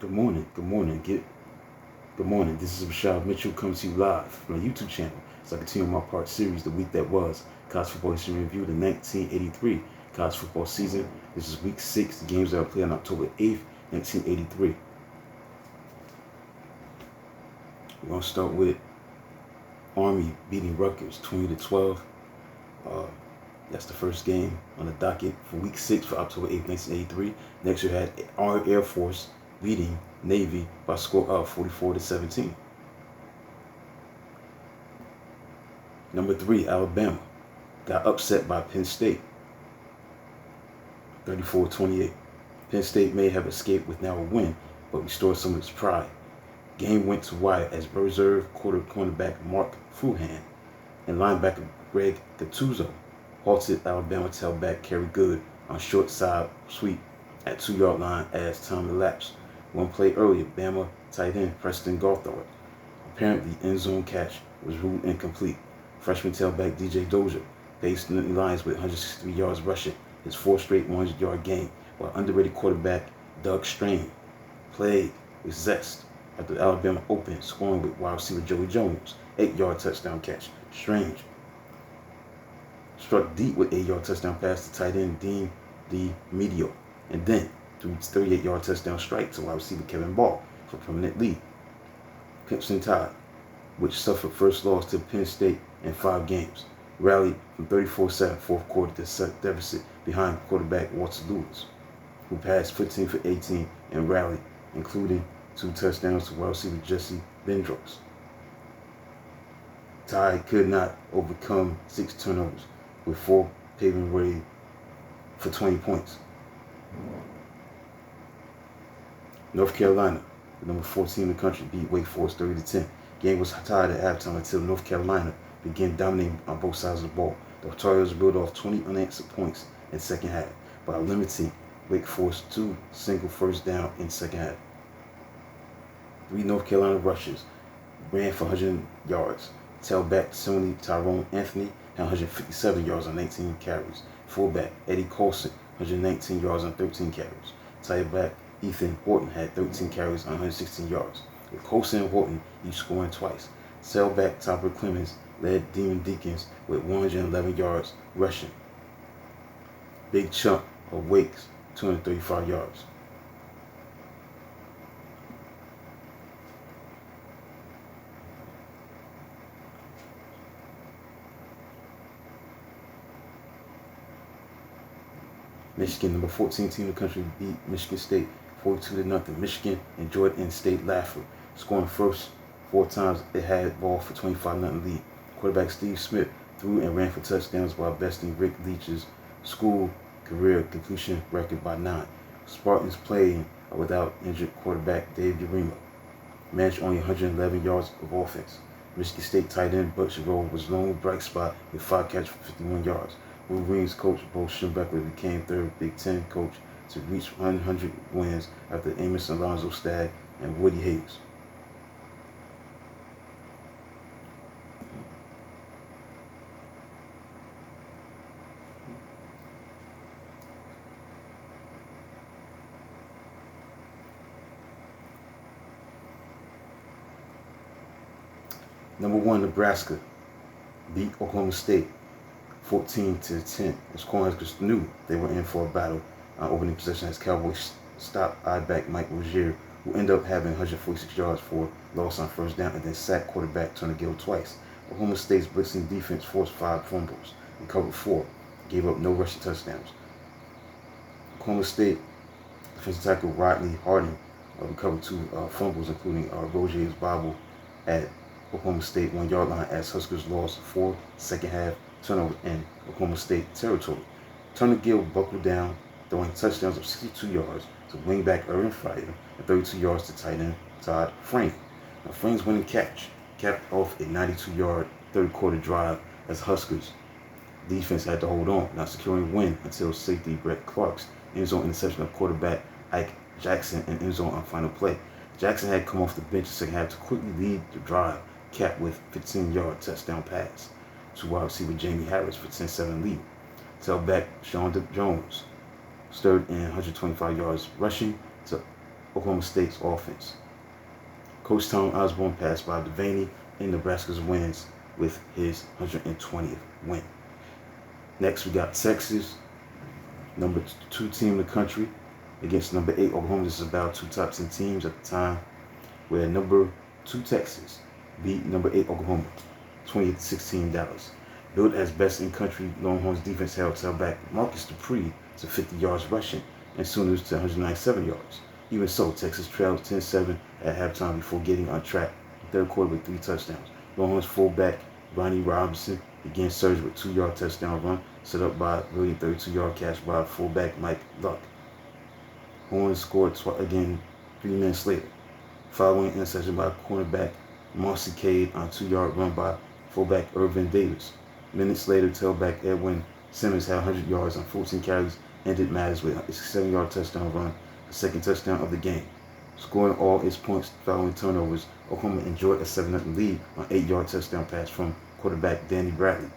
Good morning. Good morning. Good morning. This is Rashad Mitchell coming to you live from the YouTube channel. So I continue my part series, The Week That Was, College Football History Review, the 1983 college football season. This is week 6. The games that are played on October 8th, 1983. We're going to start with Army beating Rutgers 20-12. That's the first game on the docket for week 6 for October 8th, 1983. Next, you had our Air Force beating Navy by a score of 44-17. Number 3, Alabama got upset by Penn State, 34-28. Penn State may have escaped with now a win, but restored some of its pride. Game went to wire as reserve cornerback Mark Fruhan and linebacker Greg Gattuso halted Alabama tailback Kerry Good on short side sweep at 2-yard line as time elapsed. One play earlier, Bama tight end Preston Gawthorpe. Apparently, end zone catch was ruled incomplete. Freshman tailback DJ Dozier paced the Lions with 163 yards rushing, his fourth straight 100-yard game, while underrated quarterback Doug Strain played with zest after Alabama opened, scoring with wide receiver Joey Jones, 8-yard touchdown catch. Strange struck deep with 8-yard touchdown pass to tight end Dean DeMedio, and then threw 38-yard touchdown strike to wide receiver Kevin Ball for a permanent lead. Clemson Tide, which suffered first loss to Penn State in 5 games, rallied from 34-7 fourth quarter to set deficit behind quarterback Walter Lewis, who passed 15 for 18 and rallied, including 2 touchdowns to wide receiver Jesse Bendros. Tide could not overcome 6 turnovers, with 4 paving way for 20 points. North Carolina, the number 14 in the country, beat Wake Forest 30-10. Game was tied at halftime until North Carolina began dominating on both sides of the ball. The Tar Heels built off 20 unanswered points in the second half by limiting Wake Forest to single first down in the second half. 3 North Carolina rushers ran for 100 yards. Tailback Sony Tyrone Anthony had 157 yards on 19 carries. Fullback Eddie Colson, 119 yards on 13 carries. Tailback Ethan Horton had 13 carries on 116 yards, with Colson and Horton each scoring twice. Tailback Topper Clemens led Demon Deacons with 111 yards rushing. Big chunk of Wake's 235 yards. Michigan, number 14 team in the country, beat Michigan State 42-0. Michigan enjoyed in-state laughter, scoring first 4 times it had ball for 25-0 lead. Quarterback Steve Smith threw and ran for touchdowns while besting Rick Leach's school career completion record by 9. Spartans playing without injured quarterback Dave Yarimo managed only 111 yards of offense. Michigan State tight end Butch Rowe was lone bright spot with 5 catches for 51 yards. Wolverines coach Bo Schembechler became 3rd Big Ten coach to reach 100 wins after Amos Alonzo Stagg and Woody Hayes. Number 1, Nebraska beat Oklahoma State 14-10. As Cornhuskers knew they were in for a battle on opening possession as Cowboys stopped I-back Mike Rozier, who ended up having 146 yards for loss on first down and then sacked quarterback Turner Gill twice. Oklahoma State's blitzing defense forced 5 fumbles, recovered 4, gave up no rushing touchdowns. Oklahoma State defensive tackle Rodney Harding recovered 2 fumbles, including Rozier's bobble at Oklahoma State 1-yard line as Huskers lost 4 second half turnovers in Oklahoma State territory. Turner Gill buckled down, throwing touchdowns of 62 yards to wingback Irvin Fryar and 32 yards to tight end Todd Frank. Now, Frank's winning catch capped off a 92-yard third quarter drive as Huskers defense had to hold on, not securing win until safety Brett Clark's end zone interception of quarterback Ike Jackson and end zone on final play. Jackson had come off the bench the second half to quickly lead the drive, capped with 15-yard touchdown pass to wide receiver Jamie Harris for 10-7 lead. Tailback Sean Jones stirred in 125 yards rushing to Oklahoma State's offense. Coach Tom Osborne passed Bob Devaney, and Nebraska's wins with his 120th win. Next, we got Texas, number 2 team in the country, against number 8 Oklahoma. This is about 2 top 10 teams at the time, where number 2 Texas beat number 8 Oklahoma, 28-16 Dallas. Built as best in country, Longhorns defense held tailback Marcus Dupree to 50 yards rushing and Sooners to 197 yards. Even so, Texas trailed 10-7 at halftime before getting on track in the third quarter with 3 touchdowns. Longhorns fullback Ronnie Robinson again surged with 2-yard touchdown run set up by a brilliant 32-yard catch by fullback Mike Luck. Horns scored again 3 minutes later, following an interception by cornerback Marcy Cade on a 2-yard run by fullback Irvin Davis. Minutes later, tailback Edwin Simmons had 100 yards on 14 carries, ended matters with a 7-yard touchdown run, the second touchdown of the game. Scoring all its points following turnovers, Oklahoma enjoyed a 7-0 lead on an 8-yard touchdown pass from quarterback Danny Bradley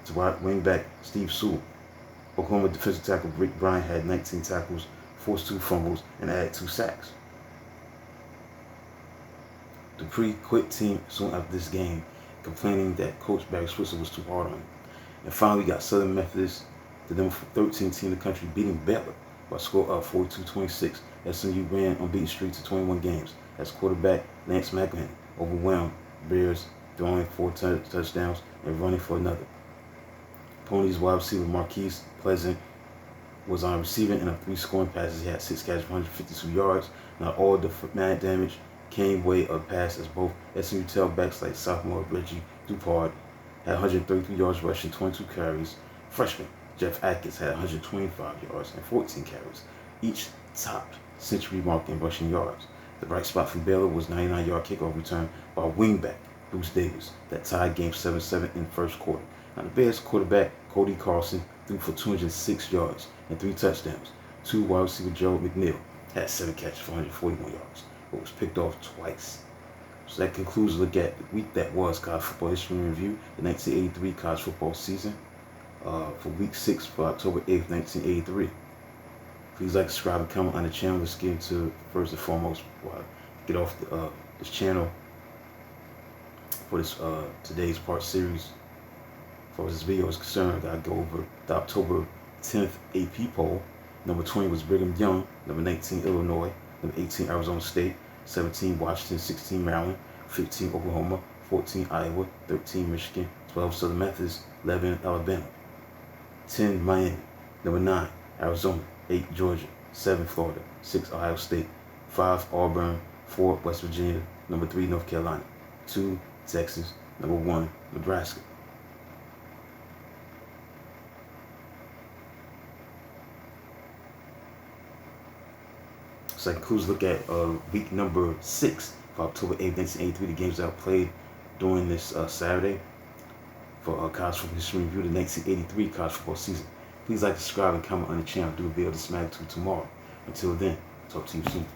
to wingback Steve Sewell. Oklahoma defensive tackle Rick Bryan had 19 tackles, forced 2 fumbles, and added 2 sacks. Dupree quit team soon after this game, complaining that Coach Barry Switzer was too hard on him. And finally, we got Southern Methodist, the number 13 team in the country, beating Baylor by a score of 42-26. SMU ran unbeaten streak to 21 games as quarterback Lance McElhaney overwhelmed Bears, throwing 4 touchdowns and running for another. Pony's wide receiver Marquise Pleasant was on receiving and of 3 scoring passes. He had 6 catches for 152 yards. Now all the man damage came way of pass as both SMU tailbacks like sophomore Reggie Dupard had 133 yards rushing, 22 carries. Freshman Jeff Atkins had 125 yards and 14 carries. Each topped century mark in rushing yards. The bright spot from Baylor was 99-yard kickoff return by wingback Bruce Davis that tied game 7-7 in the first quarter. Now the Bears quarterback Cody Carlson threw for 206 yards and 3 touchdowns. 2 wide receiver Joe McNeil had 7 catches for 141 yards, but was picked off twice. So that concludes a look at the week that was college football history review, the 1983 college football season for week 6 for October 8th, 1983. Please like, subscribe, and comment on the channel. Let's get into first and foremost, get off this channel for this today's part series. As far as this video is concerned, I go over the October 10th AP poll. Number 20 was Brigham Young, number 19 Illinois, number 18 Arizona State, 17 Washington, 16 Maryland, 15 Oklahoma, 14 Iowa, 13 Michigan, 12 Southern Methodist, 11 Alabama, 10 Miami, number 9 Arizona, 8 Georgia, 7 Florida, 6 Ohio State, 5 Auburn, 4 West Virginia, number 3 North Carolina, 2 Texas, number 1 Nebraska. So that concludes a look at week number 6 for October 8th, 1983, the games that were played during this Saturday for college football history review, the 1983 college football season. Please like, subscribe, and comment on the channel. Do a video this magnitude tomorrow. Until then, talk to you soon.